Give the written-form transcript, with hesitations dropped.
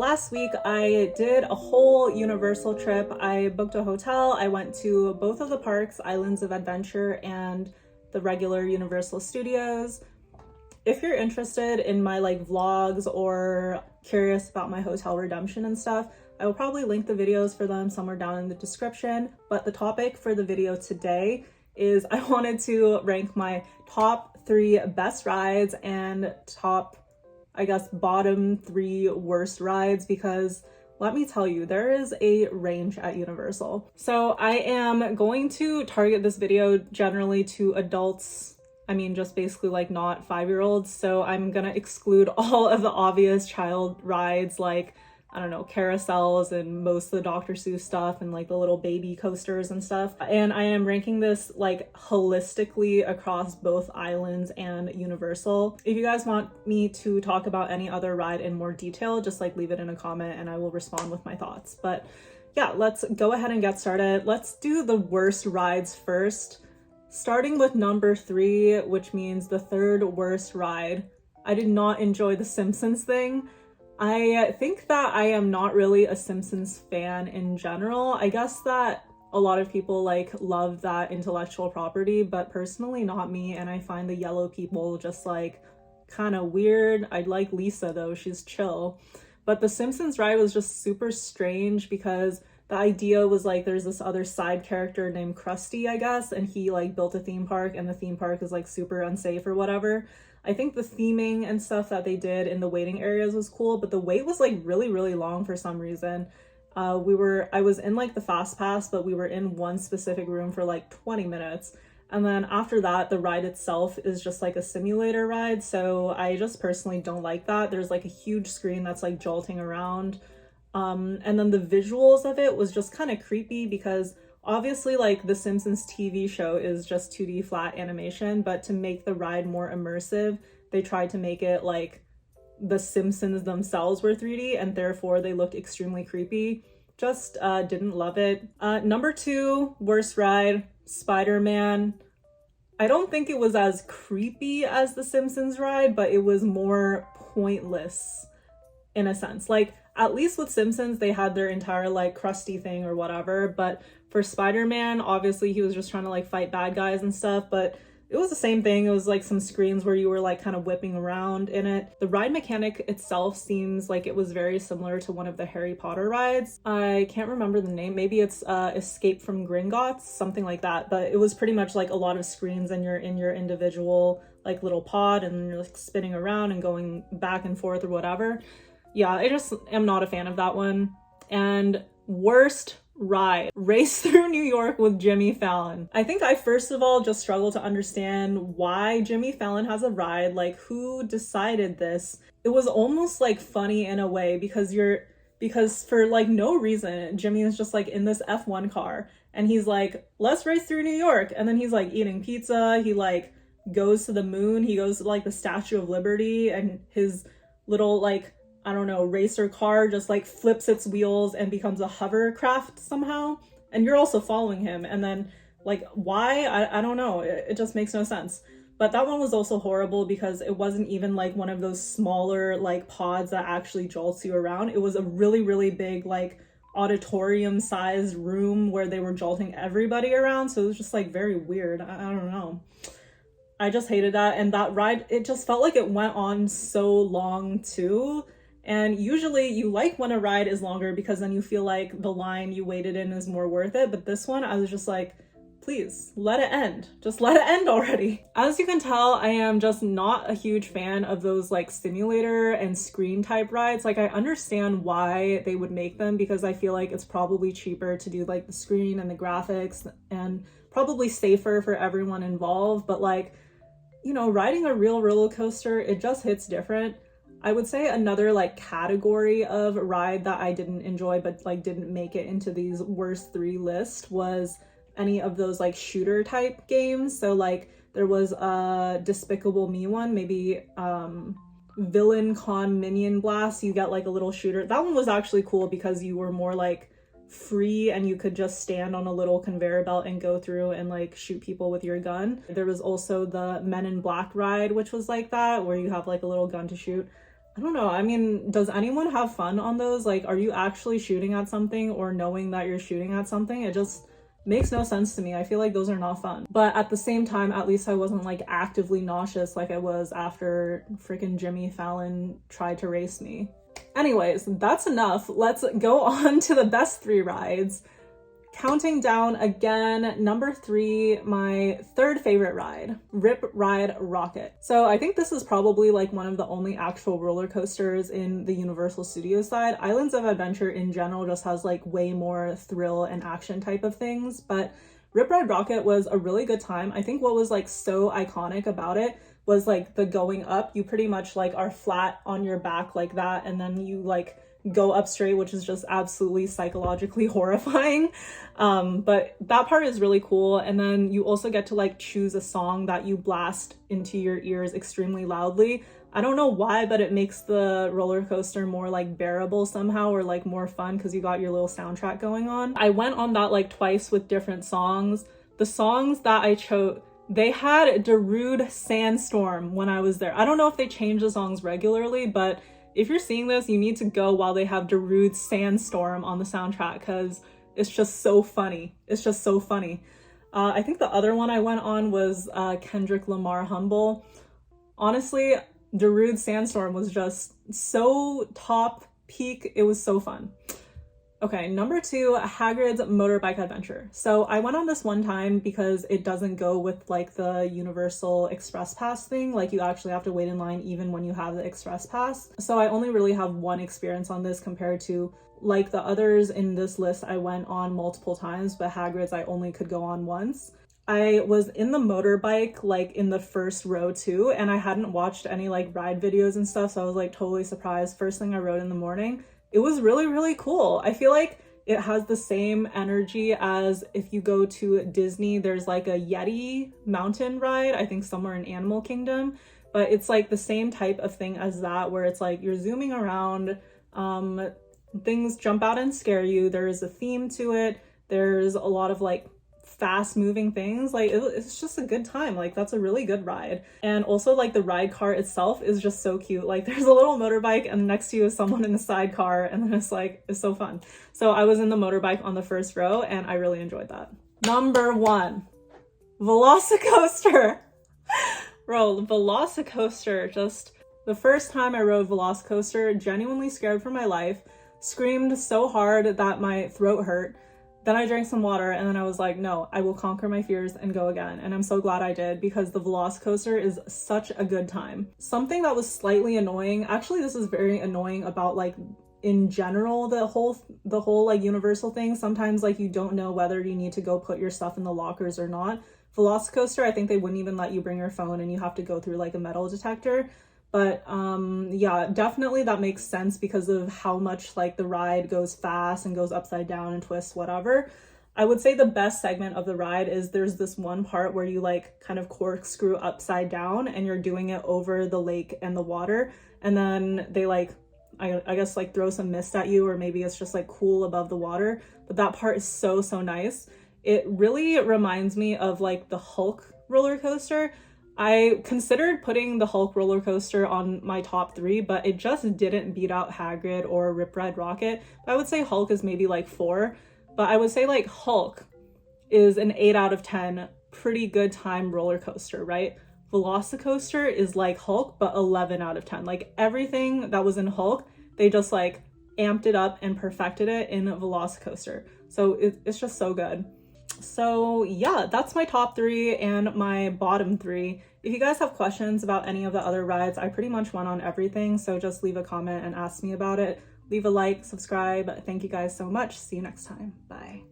Last week I did a whole Universal trip. I booked a hotel. I went to both of the parks, Islands of Adventure and the regular Universal Studios. If you're interested in my vlogs or curious about my hotel redemption and stuff, I will probably link the videos for them somewhere down in the description. But the topic for the video today is I wanted to rank my top 3 best rides and top, I guess, bottom 3 worst rides, because let me tell you, there is a range at Universal. So I am going to target this video generally to adults. I mean, just basically not 5-year-olds. So I'm gonna exclude all of the obvious child rides like, I don't know, carousels and most of the Dr. Seuss stuff and the little baby coasters and stuff. And I am ranking this holistically across both Islands and Universal. If you guys want me to talk about any other ride in more detail, just leave it in a comment and I will respond with my thoughts. But yeah, let's go ahead and get started. Let's do the worst rides first. Starting with number 3, which means the 3rd worst ride. I did not enjoy the Simpsons thing. I think that I am not really a Simpsons fan in general. I guess that a lot of people love that intellectual property, but personally not me, and I find the yellow people just kind of weird. I like Lisa though, she's chill. But the Simpsons ride was just super strange because the idea was there's this other side character named Krusty, I guess, and he built a theme park and the theme park is super unsafe or whatever. I think the theming and stuff that they did in the waiting areas was cool, but the wait was really long for some reason. I was in the fast pass, but we were in one specific room for 20 minutes. And then after that, the ride itself is just a simulator ride. So I just personally don't like that. There's a huge screen that's jolting around. And then the visuals of it was just kind of creepy because obviously the Simpsons TV show is just 2D flat animation, but to make the ride more immersive, they tried to make it the Simpsons themselves were 3D and therefore they looked extremely creepy. Just didn't love it. Number 2 worst ride, Spider-Man. I don't think it was as creepy as the Simpsons ride, but it was more pointless in a sense. At least with Simpsons, they had their entire Krusty thing or whatever, but for Spider-Man, obviously he was just trying to fight bad guys and stuff, but it was the same thing. It was some screens where you were kind of whipping around in it. The ride mechanic itself seems like it was very similar to one of the Harry Potter rides. I can't remember the name. Maybe it's Escape from Gringotts, something like that, but it was pretty much a lot of screens and you're in your individual little pod and you're spinning around and going back and forth or whatever. Yeah, I just am not a fan of that one. And worst ride, Race Through New York with Jimmy Fallon. I think I first of all just struggle to understand why Jimmy Fallon has a ride. Who decided this? It was almost funny in a way because for no reason, Jimmy is just in this F1 car and he's let's race through New York, and then he's eating pizza. He goes to the moon. He goes to the Statue of Liberty, and his little I don't know, racer car just flips its wheels and becomes a hovercraft somehow. And you're also following him. And then why? I don't know. It just makes no sense. But that one was also horrible because it wasn't even one of those smaller pods that actually jolts you around. It was a really big auditorium sized room where they were jolting everybody around. So it was just very weird. I don't know. I just hated that. And that ride, it just felt like it went on so long too. And usually you when a ride is longer because then you feel the line you waited in is more worth it. But this one, I was just please let it end. Just let it end already. As you can tell, I am just not a huge fan of those simulator and screen type rides. I understand why they would make them because I feel it's probably cheaper to do the screen and the graphics and probably safer for everyone involved. But riding a real roller coaster, it just hits different. I would say another category of ride that I didn't enjoy but didn't make it into these worst 3 list was any of those shooter type games. So there was a Despicable Me one, maybe Villain Con Minion Blast. You get a little shooter. That one was actually cool because you were more free and you could just stand on a little conveyor belt and go through and like shoot people with your gun. There was also the Men in Black ride, which was like that, where you have like a little gun to shoot. I don't know. I mean, does anyone have fun on those? Like, are you actually shooting at something or knowing that you're shooting at something? It just makes no sense to me. I feel like those are not fun. But at the same time, at least I wasn't like actively nauseous like I was after freaking Jimmy Fallon tried to race me. Anyways, that's enough. Let's go on to the best 3 rides. Counting down again, number 3, my third favorite ride, Rip Ride Rockit. So I think this is probably like one of the only actual roller coasters in the Universal Studios side. Islands of Adventure in general just has like way more thrill and action type of things, but Rip Ride Rockit was a really good time. I think what was like so iconic about it was like the going up. You pretty much like are flat on your back like that, and then you like go up straight, which is just absolutely psychologically horrifying. But that part is really cool. And then you also get to like choose a song that you blast into your ears extremely loudly. I don't know why, but it makes the roller coaster more like bearable somehow, or like more fun because you got your little soundtrack going on. I went on that like twice with different songs. The songs that I chose, they had Darude Sandstorm when I was there. I don't know if they change the songs regularly, but if you're seeing this, you need to go while they have Darude Sandstorm on the soundtrack because it's just so funny. It's just so funny. I think the other one I went on was Kendrick Lamar Humble. Honestly, Darude Sandstorm was just so top peak. It was so fun. Okay, number 2, Hagrid's Motorbike Adventure. So I went on this one time because it doesn't go with like the Universal Express Pass thing. Like you actually have to wait in line even when you have the Express Pass. So I only really have one experience on this compared to like the others in this list I went on multiple times, but Hagrid's I only could go on once. I was in the motorbike like in the first row too, and I hadn't watched any like ride videos and stuff, so I was like totally surprised. First thing I rode in the morning. It was really, really cool. I feel like it has the same energy as if you go to Disney, there's like a Yeti mountain ride, I think somewhere in Animal Kingdom, but it's like the same type of thing as that, where it's like you're zooming around, things jump out and scare you. There is a theme to it. There's a lot of like fast moving things. Like it's just a good time. Like that's a really good ride. And also like the ride car itself is just so cute. Like there's a little motorbike and next to you is someone in the sidecar, and then it's so fun. So I was in the motorbike on the first row and I really enjoyed that. Number 1, Velocicoaster. Bro, Velocicoaster, just the first time I rode Velocicoaster, genuinely scared for my life, screamed so hard that my throat hurt. Then I drank some water and then I was like, no, I will conquer my fears and go again. And I'm so glad I did because the Velocicoaster is such a good time. Something that was slightly annoying, actually this is very annoying about like in general, the whole like Universal thing. Sometimes like you don't know whether you need to go put your stuff in the lockers or not. Velocicoaster, I think they wouldn't even let you bring your phone and you have to go through like a metal detector. But yeah, definitely that makes sense because of how much like the ride goes fast and goes upside down and twists, whatever. I would say the best segment of the ride is there's this one part where you like kind of corkscrew upside down and you're doing it over the lake and the water. And then they like, I guess like throw some mist at you, or maybe it's just like cool above the water. But that part is so, so nice. It really reminds me of like the Hulk roller coaster. I considered putting the Hulk roller coaster on my top 3, but it just didn't beat out Hagrid or Rip Ride Rockit. I would say Hulk is maybe like 4, but I would say like Hulk is an 8 out of 10, pretty good time roller coaster, right? Velocicoaster is like Hulk, but 11 out of 10. Like everything that was in Hulk, they just like amped it up and perfected it in Velocicoaster. So it's just so good. So yeah, that's my top 3 and my bottom 3. If you guys have questions about any of the other rides, I pretty much went on everything, so just leave a comment and ask me about it. Leave a like, subscribe. Thank you guys so much. See you next time. Bye.